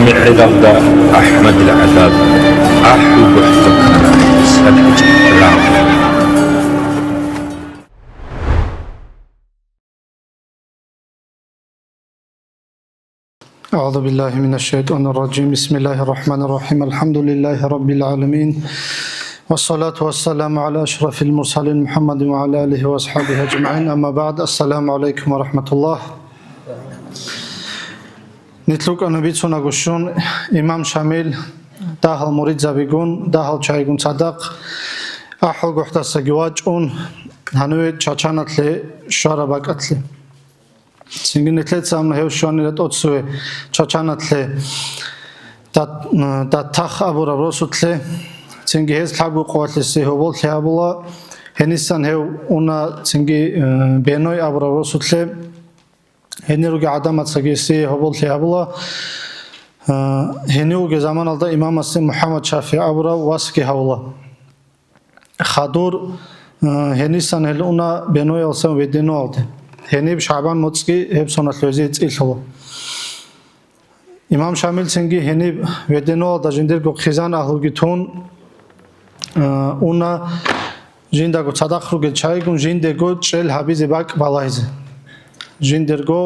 معرض أحمد العذاب أحو بحتكنا سبج رام. أعوذ بالله من الشيطان الرجيم. بسم الله الرحمن الرحيم. الحمد لله رب العالمين والصلاة والسلام على أشرف المرسلين محمد وعلى آله وأصحابه أجمعين. أما بعد. السلام عليكم ورحمة الله. نتلوك أن بيتسونا قشون إمام شامل داخل مريد زبيقون داخل شايقون صدق أحل قحتا سجواجون هنوي چاچانت لي شارباكت لي سنگين نتلت سامنا هيو شواني لت أتسوي چاچانت لي دا تخ أبو ربروسوت لي سنگي هز لحقو قوات لي سيهو بول لي أبولا هنسان هيو اونا سنگي بينوي أبو ربروسوت لي هنيروغي عدامات سنگي سيهو بول لي أبولا هنيوغي زمان الدا إمام السيم محمد شافي أبو واسكي هولا خادور هنسان هل اونا بينوي ألسان ويدينو الدا هنيب شعبان موتسكي هب سونات لوزيت إلهو إمام شامل سنگي هنيب ويدينو الدا جندرغو خزان أهلوغي تون اونا جندرغو صداخروغي چايگون جندرغو چل حبيزي باك بالايزي جندرغو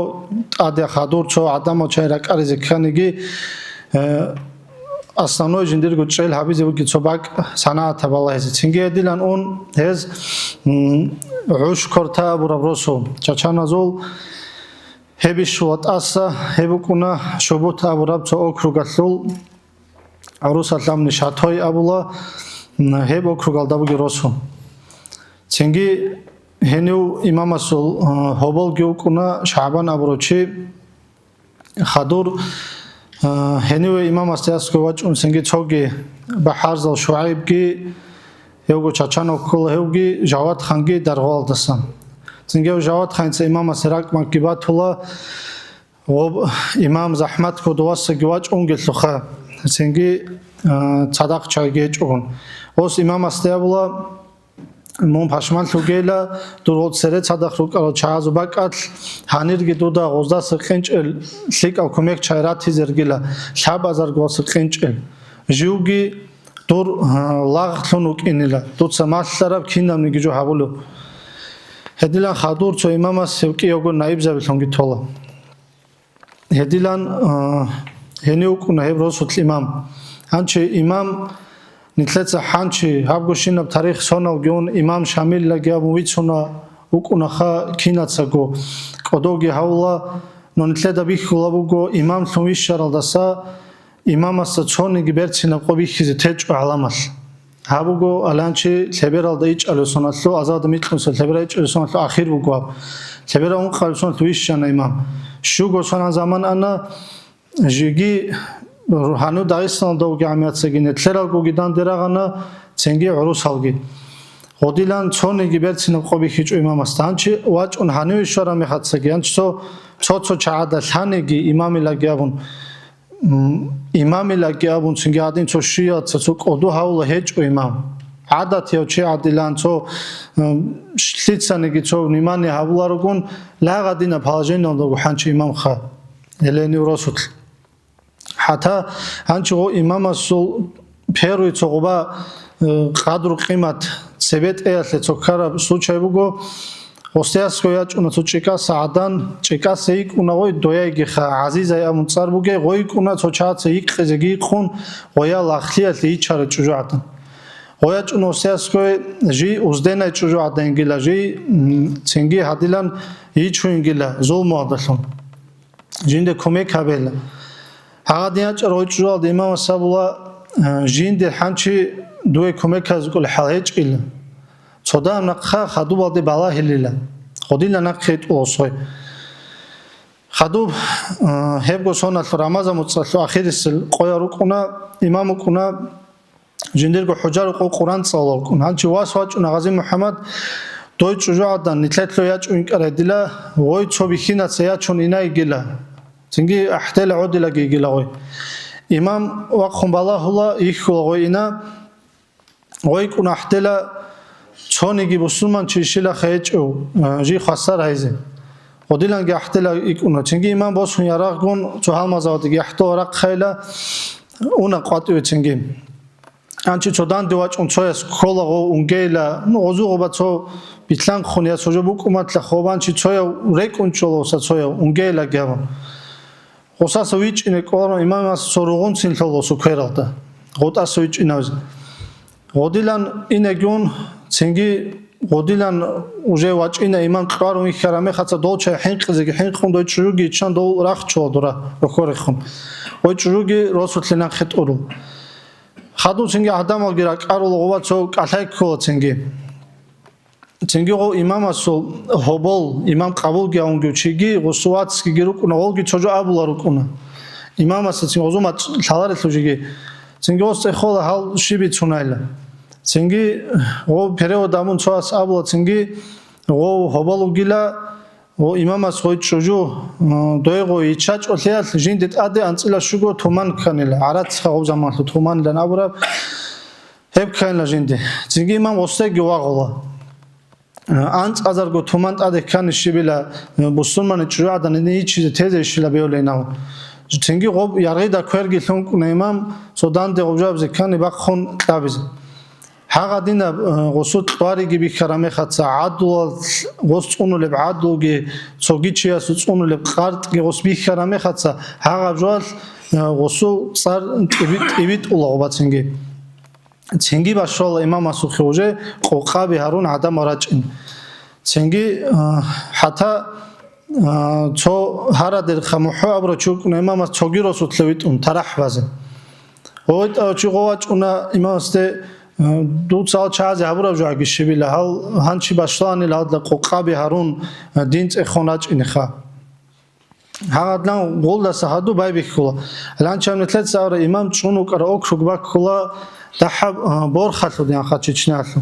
آديا خادور چو آدامو چايرك عريزي خانيگي основной جندرغو چل حبيزي وگي چو باك صناعت بالايزي سنگي اديلان اون هز عوش كورتا برابروسو چاچانازول هبيشوات اسا هبوكونا شوبوتا برابچو اوكروگاتلول عروساتلام نشاتوي ابولا هب اوكروگالدابوگي روسو سنگي هنيو имамасул هوبول گيوكونا شعبان ابروچي خادور هنيو имамастяско вачун сенги чоги бахарзал шуайбги هيوغو چاچانو кул هيوغي جواد خانگي дарвалдасан сенги جواد خانца имамасрак макибатула об имам захмат кодвас гвач унгелуха сенги цадак чайге чугун ос имамастябула мон пашман лугела дурот сере цадак рукаро чаазубакат ханирги дуда 30 қинчел ликал комек чайрати зергила шабазар гос қинчел жуги дур лагтлунук инила дуцамаллараб кинамни гижу хавулу хедилан хадур чо имамас севки його наибзабилонги тола хедилан хениукуна хевросут имам анче имам нитлеца ханчи хабгушинаб тарих сонал геон имам шамил лагя мувицуна укунаха кинацаго кодоги хаула нонитледа бихулабуго имам сумишаралдаса имамаса чони гиберцина қобихизи теч аламал хабуго аланчи лебералда ич алусонатлу азад митлунса лебера ич алусонатлу ахир буго лебера он қалусонатлу ишана имам шуго сонан заман ана жиги هنو داغستان دو جامعات سگینه تلرال گوگیدان درغانا چنگی عروس هالگی خودیلان چونی گیبرت سینم خوبی هیچ امام استان چی واج اون هنو اشاره میخواد سگیان چو چعاده ثانیگی امامی لگیابون امامی لگیابون چنگی آدین چو شیعت چو قدو هاول هیچ امام عادت یا چی عادیلان چو شلیتسانگی چو نیمانی هاولارگون لاغ دینا پاجین نندگو هنچی امام خواه الینی ورسول حتى هنچو امام السول پیروی چوغبا قدر قیمت سبت ایت لچوکارا سوچای بگو استیاس کویاچ اونا تو چیکا سعدان چیکا سیک اونا وی دویای خا عزیز ای امونصار بگه وی اونا تو چات سیک خزگی خون ویا لاخلیت لی چار چوجاتن ویاچ اونا استیاس کوی جی ازدنای چوجاتن گیلا جی چنگی هدیلان هیچون گیلا ظلم ادلون جنده کمک هبل هادياچ روچوال امام سابولا جين دي حنچي دوي كوميكاز كل حاجه ال صدا نقخ خدو بالدي بالا هليلا خديلا نقخيت اوسوي خدو هبغو سونا رمضان متصل اخر السل قيروقنا امامكنا جندرغو حجار قران صالوكن هانچي واسواچ غازي محمد دوي چوجادان نتلتلو ياچ انقردلا وي چوبيخينا سياچون ينايگلا سنگي احتل عدل گيگلاوي امام وقم بالله الله يخلوينا وي كون احتل چونيگي مسلمان چيشلا خيچو جي خسر هيزه Odilanga yahtela ikuna. Çünkü imam bosun yaraqgun çohalmazavdi yahto araq khayla una qatı çünkü. Ançı çodan divaç unçoyas kolago ungela no ozugoba ço bitlan khoniya sojo bukumatla khobançı çoya rek unçolosa çoya ungela gava. Osas viç ine qoro imam sorugun sintholosu kheralda. Gotas viç inaz. Godilan ine gün çünkü Godilan уже вачина иман қару ихраме хаца долча хинқизи хинқун дой чуги чан дол рах чодура рохорихун ой чуги росутлинан хитуру хаду цинги адам алгира қарул гова чо калайко цинги го имам асо хобол имам қабул гяун гучиги гусуатски гирукуна олги чожо абуларукуна имам аса цинги озума талар лужиги цинги ос хола хал шиби цунайла Цинги о период амун чоас абла цинги о хобалугила о имама сой чужу доего ичач олеал жиндит аде анцила шуго туман канила арац хау заман туман ла набра хеб канила жинди цинги имам осте гвагола анц азарго туман аде кан шибила бусулман чужу адан не ичи тезе шила беолена цинги го яргида кверги лонку имам содан де обжаб зекани бакхон табиз Хагадина госут твариги бихараме хаца адул госцунулеб адулги цогичия суцунулеб қартги гос бихараме хаца хагажвал госу цар ивит улагобацинги цинги башол имам асухи уже қоқаби харун адам арачин цинги хата цо харадер хамуху абро чук имам цогиро сутлевит тарах базе ойт чуговач уна имам сте دو سال چه هبرو جاگی شبیله هل هنچی باشلانی لاد لقوقابی هرون دینت اخوناج اینخا هادلان قول دست هادو بای بیکولا الان چه مثلت سوار امام چونو کرا اوکشوگ باکولا دحب بور خطلو دیان خط چچنالو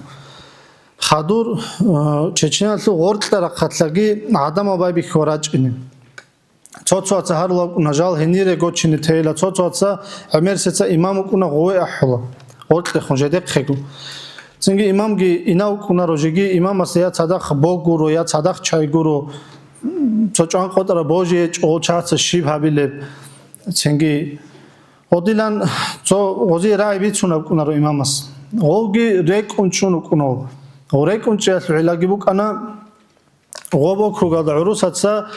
خادور چچنالو غورت لرا خطلگی آدم بای بیکوراج اینه چوچوات هر لب نجال هنیره گوچینی تیلا چوچوات عمر ستا امامو کنا قوی احولا Ortle xonjede xegu. Çünkü imam ki inav kuna rojegi imam asya çadak boguru ya çadak çayguru çocuğun kodara boje o çatsa şib habile çünkü odilan ço ozi ray bituna kuna ro imam as. Olgi rek unçunu kuna. O rek unçya ilagi bu kana gobo kruga da urus atsa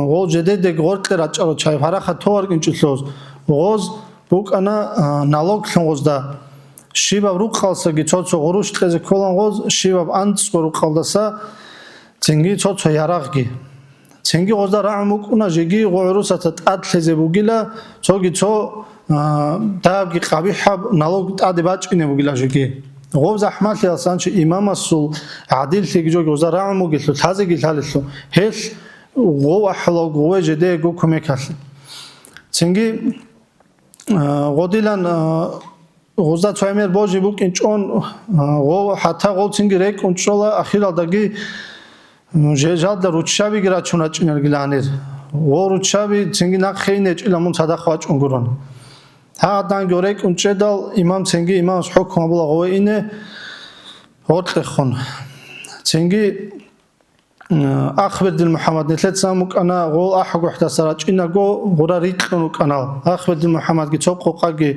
o jede de gortle raçaro çay fara khator ginçlos. Oz bu kana nalog xongozda Шибаб рук қалса ги чоцо ғуруш тқези колан ғоз шибаб антско рук қалдаса цинги чоцо ярaq ги цинги ғозда раъму куна жиги ғурусата тад лезе бугила цо ги цо таб ги қабихаб налог тади бачкине бугила жиги ғоз ахмат ли асанчи имам асул адил лиги жоги ғозда раъму гилу тазе ги талилу хел ғо ахлог ғо жеде го кумекал цинги ғодилан غوزا چایمر باجی بود این چون غو حتی غو چنگی ریک کنترل اخیرا داگی جهاد روچابی گرا چونا چنر گلانیر غو روچابی چنگی نخینه چلمون صدا خواچ اونگرون ها دان گوریک اونچدال امام چنگی امام حکم بلا غو اینه هوت خون چنگی اخبر دل محمد نتلت سامک انا غو احق احتسارات اینا غو غورا ریک کنو کانال اخبر دل محمد کی چوق قاگی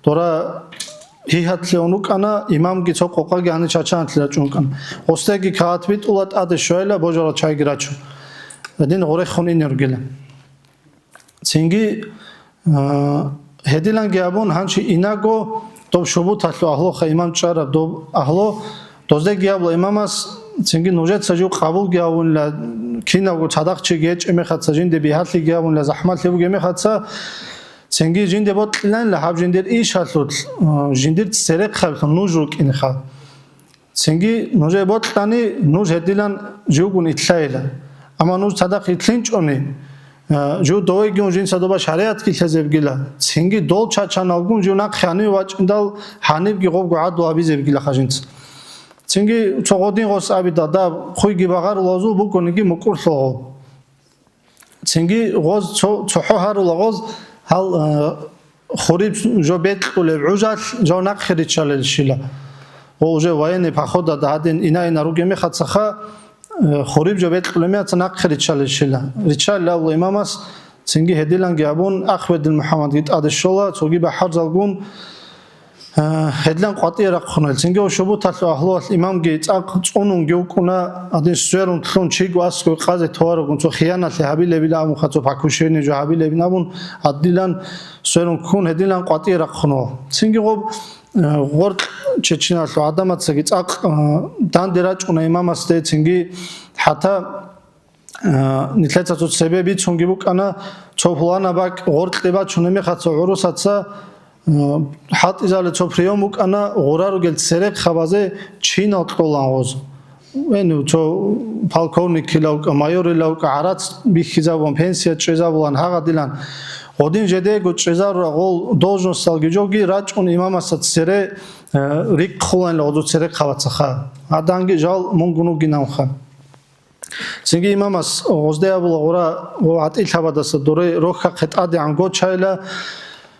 دورا هیهات لیونوک انا امام کی چوق قاگی انی چاچان تلا چونکن استگی کاتبیت اولاد اد شویلا بوجرا چای گراچو دین غوره خون اینرگله چنگی هدیلان گیابون هنچی ایناگو تو شبوت هلو اهلو خیمام چارا دو اهلو دوزده گیابل اماماس چنگی نوجت سجو قبول گیابون ل کیناگو صدق چی گیچ میخواد سجین دی بیهات گیابون ل زحمت لیو میخواد سا چنگی جنده بود لن لحب جندر ایش هستود جندر سرق خالص نوجوک این خال چنگی نوجه بود لانی نوج هدیلان جوگون اطلاعیله اما نوج صدق اطلاعینچ اونی جو دوی گون جن صدو با شریعت کی تزب گیلا چنگی دول چاچان آگون جو نق خانی واج اندال حنیب کی قب قعد و آبیز بگیلا خشینت چنگی چقدین قص آبی دادا خوی گیباغر لازو بکنی کی مکور سو چنگی قص چحو هر لغاز هل خوريب جو بيت قول عجل جو نقخري تشال الشيلا وجو وين بخود هادين إنا روجي مخد سخا ხორიბ ჯობეთ ყლემიაც ნაყხი რიჩალეშილა რიჩალა იმამას ცინგი ჰედილან გაბუნ ახვედილ მუჰამად გიტადეშოლა ცოგი ბაჰარზალგუნ ჰედლან ყვატიერა ხონელ ცინგი ოშობუთალო აჰლოალ იმამგი წაყ წუნუნ გიუკუნა ადის სვერუნ თლუნ ჩიგვას ყაზე თوارგუნ ცო ხიანალე ჰაბილები და ამხაცო ფაქუშენი ჯო ჰაბილები ნაბუნ ადილან სვერუნ ქუნ ჰედილან ყვატიერა ხონო ცინგი ყობ ღორ ჩეჩინალო ადამაცგი წაყ დანდერაჭუნა იმამას დე ცინგი ჰათა ნიტლეცაცო სებები ცუნგი ბუკანა ცოფლანა ბაკ ღორ ყება ჩუნემი ხაცო ურუსაცა ჰატიზალე ცოფრიო მუკანა ღორარუგელ ცერეკ ხაბაზე ჩინა ტყოლანღოз ვენუ ცო ფალკოვნიკი ლავკა მაიორი ლავკა არაც ბიხიზავონ პენსია ჭეზავლან ჰაღადილან ოდინ ჟედეგო ჭეზავრა ღოლ დოჟნოსალგი ჯოგი რაჭუნ იმამასაც ცერე რიკ ხოლან ლოდო ცერეკ ხავაცა ხა ადანგი ჟალ მონგუნუ გინამხა ცინგი იმამას ოზდეაბლა ღორა ატილხაბადასა დორე როხა ხეტადე ანგოჩაილა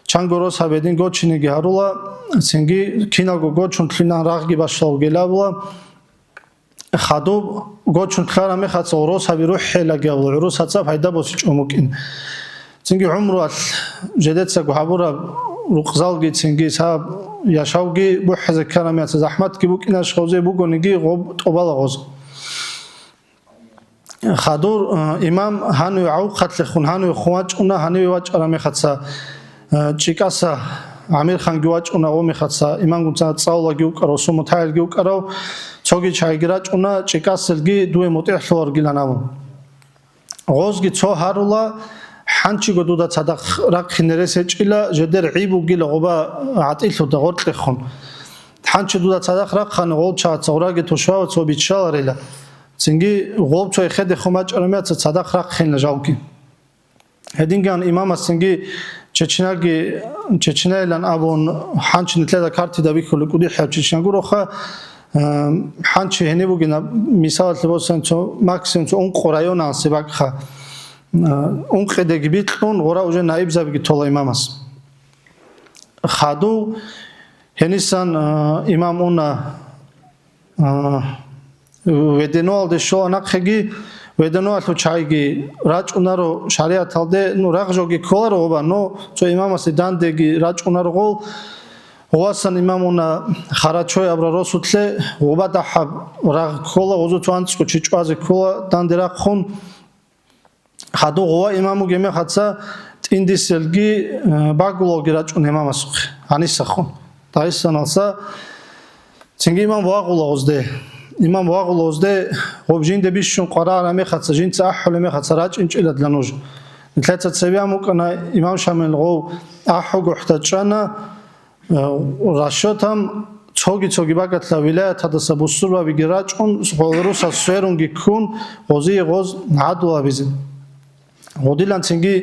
ჩანგოროს ჰაბედინ გოჩინიგი არულა ცინგი ქინაგო გოჩუნ თლინან რაღგი ბაშალ გელაბლა ხადო გოჩუნ ხარა მეხაც ოროს ჰაბი რუჰელა გაბლა რუსაცა ფაიდა ბოსი ჭომუკინ ცინგი უმრუალ ჟედეცა გაბურა რუყზალგი ცინგი სა იაშავგი ბუჰზე ქარამიაც ზაჰმატ გიბუკინაშ ხოზე ბუგონიგი ტობალაღოს ხადურ იმამ ჰანუ აუხატლე ხუნ ჰანუ ხუაჭუნა ჰანუ ვაჭარა მეხაცა ჭიკასა ამირ ხან გიუაჭუნა ომეხაცა იმანგუცა წაულა გიუკარო სუმოთაილ გიუკარო ცოგი ჩაიგრაჭუნა ჭიკასელგი დუე მოტეხლორ გილანავ ღოზგი ცოჰარულა ჰანჩი გოდუდა ცადახ რაკხინერეს ეჭილა ჟედერ იბუ გილა ღობა ატილო და ღორტლე ხონ ჰანჩი დუდა ცადახ რაკხან ღოლჩა წორაგე თოშავა ცობიჩალარელა ცინგი ღოლჩო ეხედე ხომაჭრამიაცა ცადახ რაკხინლა ჟავკი ჰედინგან იმამას ცინგი ჩეჩინაელან აბონ ჰანჩი ნიტლედა კარტი და ვიქოლი კუდი ჰაჩიშანგურო ხა ჰანჩი ჰენებუგინა მისალათლე ბოსანცო მაქსიმუმ უნყო რაიონან სებაკხა უნყედეგი ბიტყუნ ღორა უჟე ნაიბზაბგი თოლა იმამას ხადუ ჰენისან იმამ უნა ვედენოალდე შოანახეგი ვედენოალო ჩაიგი რაჭუნარო შარიათალდე ნუ რაღჟოგი ქოლარო ობა ნო ცო იმამასი დანდეგი რაჭუნარო ღოლ ოვასან იმამუნა ხარაჩოი აბრა როსუთლე ობა და რაღ ქოლა ოზო თვანცკო ჩიჭვაზე ქოლა დანდერა ხონ ხადო ღოა იმამუ გემე ხაცა ტინდისელგი ბაგულოგი რაჭუნ იმამას ანისახონ დაისანალსა ცინგი იმამ ვაღულოზდე იმამ ვაღულოზდე ობჟინდე ბიშუნ ყარა მეხაცა ჟინცა აჰოლე მეხაცა რაჭინჭილად ლანოჟ ნიტლეცა ცევიამუკანა იმამ შამელ ღო აჰო გუჰტაჭანა რაშოთამ ცოგი ბაგათლა ვილაიათა და საბუსურვა ვიგი რაჭუნ სღოლრუსა სვერუნგი ქუნ ღოზი ღოზ ადულაბიზი ოდილან ცინგი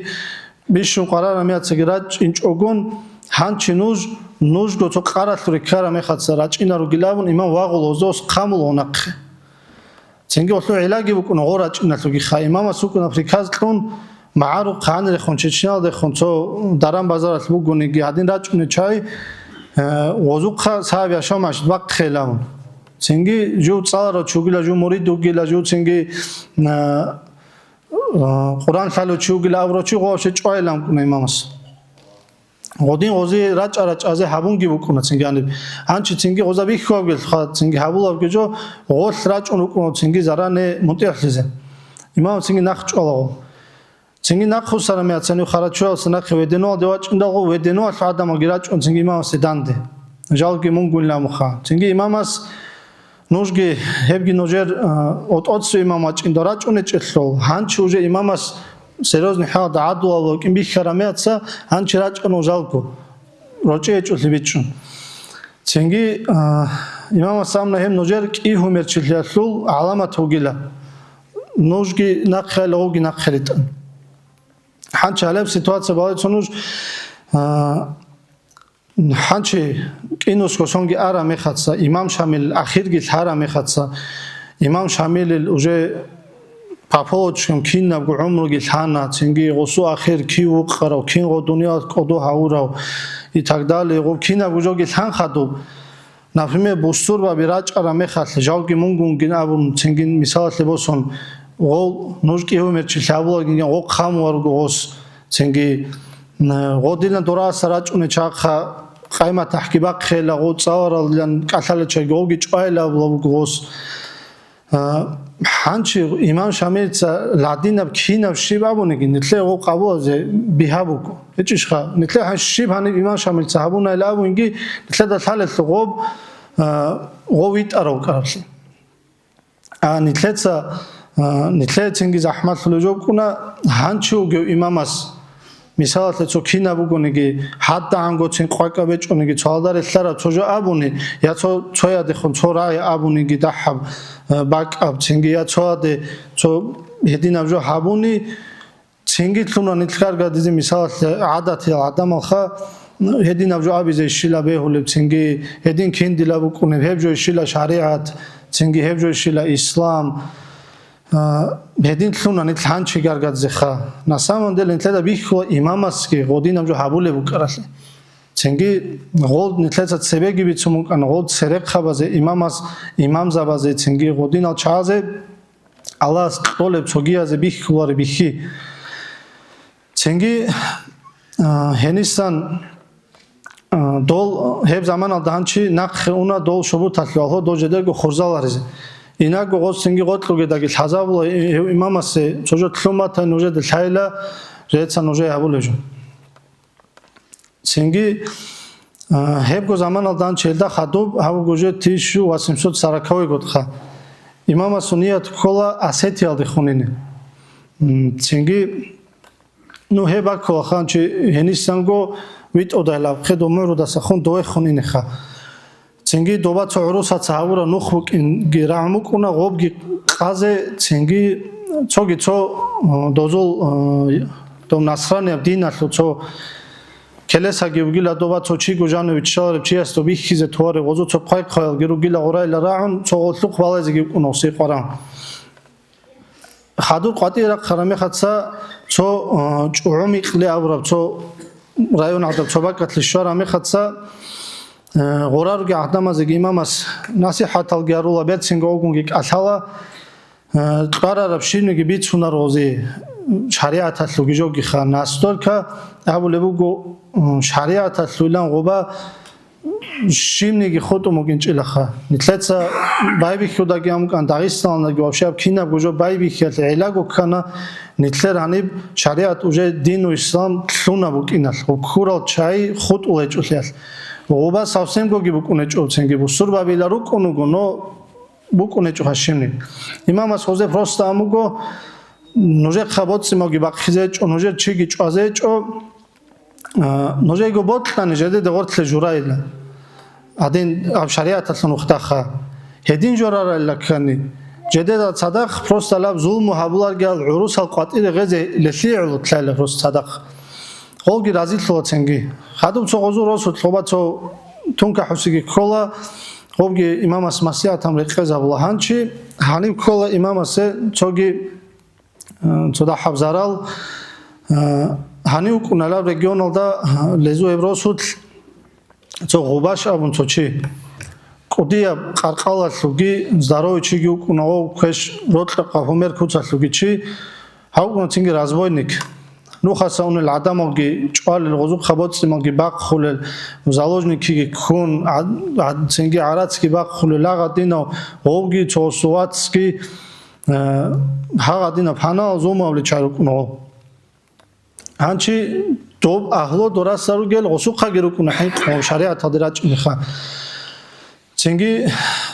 ბიშუნ ყარა მეაცგი რაჭინჭოგონ ჰანჩი ნუჟ გოცო ყარათური ქარა მეხაცა რაჭინარო გილავუნ იმამ ვაღულოზოს ხამულონახე ცინგი ოსო ელაგი უკუნა ღო რაჭინალო გიხა იმამას უკუნა ფრიქაზტუნ მაარო ხანრე ხონ ჩეჩინალდე ხონ ცო დარამ ბაზარალ მუგუნიგი ადინ რაჭუნე ჩაი ოზუხა საავია შომაშ ვაყხელავუნ ცინგი ჯუ წალარო ჩუგილა ჯუ მორიდუ გილა ჯუ ცინგი ყურან ხალო ჩუგილა ავროჩი ღოშე ჭოელამ კუნა იმამას ოდინ ღოზი რაჭაზე ჰაბუნგი უკუნა ცინგი ანი ანჩი ცინგი ღოზა ვიხოვგელ ხა ცინგი ჰაბულავგე ჯო ღოს რაჭუნ უკუნა ცინგი ზარანე მონტიახლიზე იმამ ცინგი ნახჭოლაღო ცინგი ნახუსარა მეაცენი ხარაჩოელს ნახე ვედენოალ დევაჭინდა ღო ვედენოალ ადამა გირაჭუნ ცინგი იმამასე დანდე ჟალგი მუნგულა მუხა ცინგი იმამას ნუჟგი ჰებგი ნოჟერ ოტოცი იმამაჭინდა რაჭუნე ჭეშლო ჰანჩი უჟე იმამას სერიოზნი ხა და ადულავო კიმბი ხარა მეაცა ჰანჩი რაჭუნ ჟალგო როჭე ეჭული ბიჭუ ცინგი იმამას სამნა ჰემ ნოჟერ კი ჰუმერჩილასულ ალამათ უგილა ნუჟგი ნახელა უგი ნახერიტან ჰანჩი ალებ სიტუაცია ბალეცონუჟ ჰანჩი კინოს გოსონგი არა მეხაცა იმამ შამილ ახირგი ჰარა მეხაცა იმამ შამილ უჟე პაპოჩკიმ კინა გუმროგი ჰანა ცინგი ღოსუ ახირ კი უყარო კინ ღო დუნია ყოდო ჰაურა იტაგდალე ღო კინა გუჟოგი ჰან ხადო например бустурба бирачара мехатле жалки мунгунгин абун цингин мисалатле босон ол нужки умерчи лавлогин о хамваргу ос цинги година дораса рачуне чаха қайма таҳкиба хела го цаваралан калалача гоги чайла влогос ҳанчи имам шамилца ладинаб кинаб шибабунеги нитле го қабулазе биҳабуку ҳечишха нитле ҳан шибҳани имам шамилца ҳабуна лабунги нитле да талетлу гоб го витаро карабси нитлеца нитле цинги заҳмат фулужокуна ҳанчи угев имамас мисалатле цо кинабугунеги ҳадда ангоцин қойқабечунеги цоалдаретлара цожо абуни я цоядехун цо рай абунеги дахаб бакаб цинги я цоаде цо ҳединабжо ҳабуни цинги тлуна нитлкаргадизи мисалатле адати адамалха ҳединабжо абизе шила беҳулеб цинги ҳедин киндилабукунеб ҳебжо шила шариат цинги ҳебжо шила ислам ҳедин тлуна нитл ҳанчи гаргадзеха на самом деле нитледа бихула имамаски годинамжо ҳабуле букарасле цинги год нитлеца цебеги бицумукан год серекхабазе имамас имамзабазе цинги годинал чаазе аллас толеб цогиязе бихуларе бихи цинги ҳенисан дол ҳеб заманал данчи нақхи уна дол шубу татлиалҳо дожедего хурзаларизе инаго гос цинги готлугедаги ҳазабула имамасе чожо тлумата нужеде лайла реца нуже ҳабулежу цинги ҳебго заманал дан челда хадуб ҳавгуже 1840 годха имамасу ният кола асетиалди хунини цинги ну ҳеба колаханчи ҳенисанго вит одайлаб хедо мурудасахон дое хунинеха цинги доба цоруса цавура нухбукин гирамукуна гобги қазе цинги цоги цо дозул дом насрани динарлу цо келеса гивгила доба цо чи гужанович шалареб чи асто бихизе туаре гозу цо қай қаял гиругила орайла раун цо олтук валазе гивкуноси қарам хадур қатира қарамехатса цо чуруми қли авраб цо район адаб цо бакатли шора мехатса ғораруги аҳдамазеги имамас насиҳаталги арула бед цинга огунги калала қарараб ширнуги бицуна рози шариататлуги жогиха насторка абулебугу шариататлу илан ғуба шимниги хутумугин чилаха нитлеца байбихудаги амукан дағистанаги вабшаб кинаб гужо байбихиат илагу кана нитлер ҳаниб шариат уже дину ислам тлуна букинал курал чай худ улечулиал ғуба совсем гоги букунечу цинги бусурба билару кунугу но букунечу ҳашимни имамас хозе просто амуго нуже хабоцимоги бақхизечу нуже чиги чуазечу нуже го ботлани жеде дегортле журайла адин аб шариататлан ухтаха ҳедин журарайлакани жедеда садақ просто лаб зулму ҳабуларгал урусал қатири ғезе летлиълу тлайле просто садақ голги разитлуа цинги хадуб цо ғозу росу тлоба цо тунка ҳусиги кола голги имамас масиҳатам реқезабула ҳанчи ҳаниб кола имамасе цоги цода ҳабзарал ҳани укуналаб регионалда лезу ебросутл цо ғубаш абун цо чи қудия қарқалатлуги здарои чиги укунао кеш ротла қафумер куцатлуги чи ҳавкуна цинги разбойник нухаса унел адамоги чуалел ғозук хабоцимоги бақ хулел заложникиги кун цинги арацки бақ хулел ағадино ғовги цосуатски ҳағадино пана зумавли чарукунао ҳанчи доб аҳло дорасару гел ғусуққа гирукуна ҳин шариат ҳадирачмиха цинги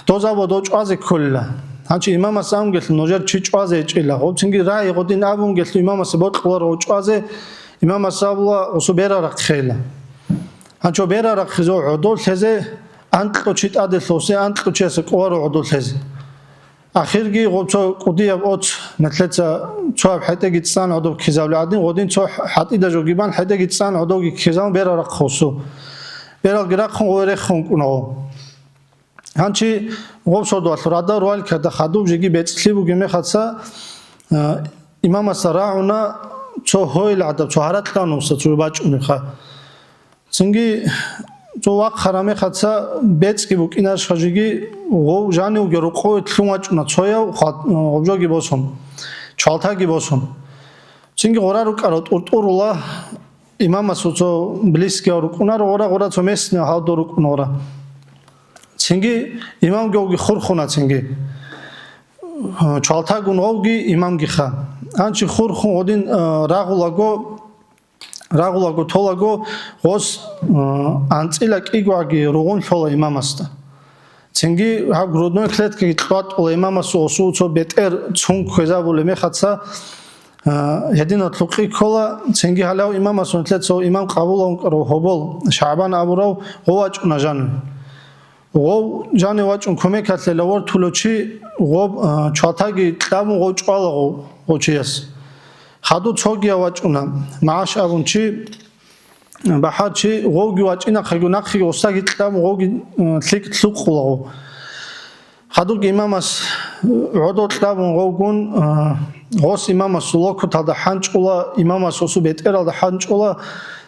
дозаво до чуазе кулла ҳанчи имамас ам гел ножер чи чуазе чила хоб цинги рай годин абун гел имамас бот қларо чуазе имамас абла усу берара хела ҳанчо берара хизо удол хезе антло чит аделосе антло чесе қваро удол хезе ахирги гобцо қудия от натлеца цоаб хатеги цан одоб кизавли адин годин цо хатида жогибан хатеги цан одоги кизам берара хосу берал гирахун оверехун куно ҳанчи гобсо дуалрада руал када хадуб жиги бецливу гемехатса имамаса рауна цо хойл адаб цо харатлануса цо бачунеха цинги цо хараме хатса бецки букинар шажиги гов жани уге руқой тлумачуна цоя обжоги босун чалтаги босун чинги гора рукарот уртурула имама суцо близки рукунар гора цо месне халдо рукунора чинги имам гоги хурхуна чинги чалтагун гоги имам гиха анчи хурхун один рагулаго толаго гос анцила кигваги ругун шола имамаста чинги ха грудной клетки тлат ола имамасу осуцо бетер цун хезабуле мехатса hedina tluqi kola чинги халау имамасу тлетсо имам қабулон ро хобол шабан абурав говач унажан гов жани вачун комекатле лавор тулочи гов чатаги тлам гов чвало гочиас хаду цоги вачуна маш абунчи бахачи гоги вачина хагунахи остаги тлам гоги тлик тлуқуло хаду имамас родо тлам гогун гос имамас локу талда ханчула имамас осу бетералда ханчула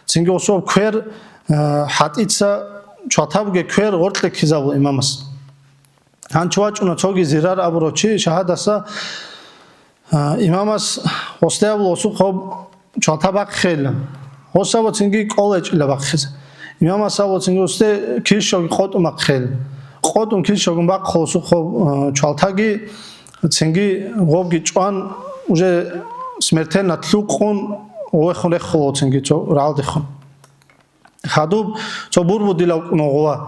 чинги осу квер хатица чатабге квер ортле кизаву имамас ханчвачуна цоги зирар абурочи шахадаса имамас остеавло осу хоб чатабак хел осаво чинги колледж лабахиз имамас аво чинги осте кишоги хотумак хел хотум кишогун бак хосу хоб чалтаги чинги гобги чван уже смертельно тлуқун ойхон ехло чинги чо ралдихон хадуб чо бурбу дилав ногова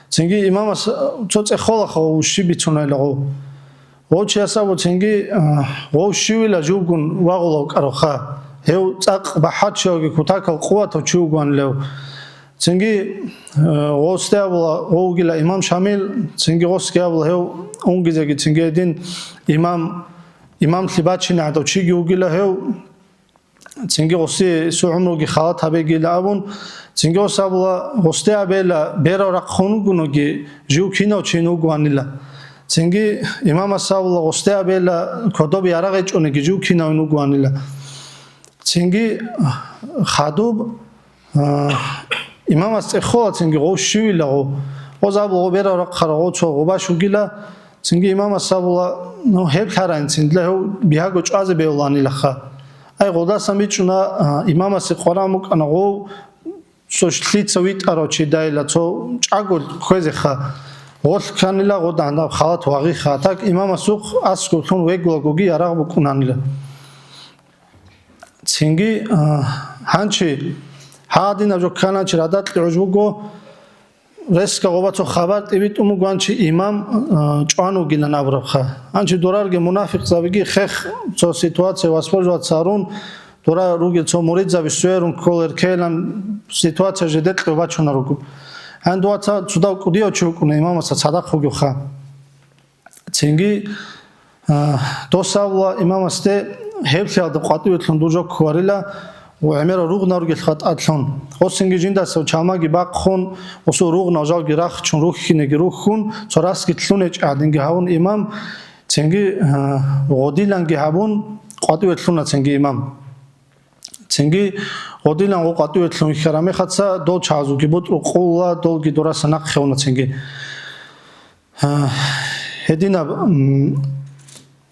чинги имамас чо цехола хо шиби чунайлаго очиасаво чинги о шивила жугун вагуло кароха хев цақ бахачоги кутакал қувато чуган лев чинги остеавла огила имам шамил чинги оскеавла хев онгизеги чинги един имам либачина адо чиги угила хев чинги оси суумроги хала табегила абун чинги осавла остеабела бера рақхунугуноги жукино чинугуанила чинги имам асавла остеабела кодоби арагечунеги жукино нугуанила чинги хадуб имам астехола чинги гошивила озавла бера рақхаро чо гобашугила чинги имам асавла но хеб харан чиндла биаго чазе беуланилаха ай годаса мичуна имам аси қорамук анаго сошлицавит арочи дайла цо чагол хезеха гол канила годанда халат ваги хатак имам асуқ аскултун веглогоги араг букунанила чинги ханчи хадина жоканачи радат лужуго реска гобацо хабар тивит умуганчи имам чвану гиланавраха анчи дорарге мунафиқ завиги хех цо ситуация васпожват сарун дора руги цо муридзави суерун колер келан ситуация жедет вачуна ругу андуаца чудав кудио чукуна имамаса садақ хугюха чинги досавла имамасте хевхиалда қатуетлун дужок кварила وعمر روغ نارگی خط اتلون خواستنگی جنده سو چامگی باق خون وسو روغ ناجاگی رخ چون روغ خینگی روغ خون سراست کی تلونج عدنگی هون امام چنگی غدیلنگی هون قاطی تلونه چنگی امام چنگی غدیلن و قاطی تلون خرامه خدسا دو چازوگی بود رو قولا دولگی دورا سنق خونه چنگی هدینا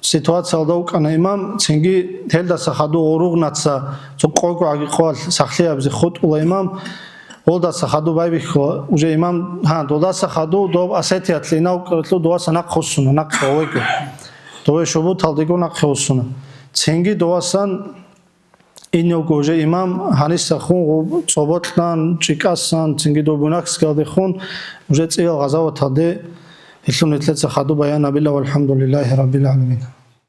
ситуация алдаук ана имам чинги телда сахаду оругнатса цо койко аги қол сахлиабзи худ ула имам олда сахаду байбихо уже имам ха дода сахаду до асетиат линау карлу доа санақ хосуна нақ хойко доа шобу талдиго нақ хосуна чинги доасан инёго уже имам ханиса хун цоботлан чикасан чинги до бунакс калде хун уже цил газава таде илун итлет сахаду баян абилла валхамдулиллахи раббил аламин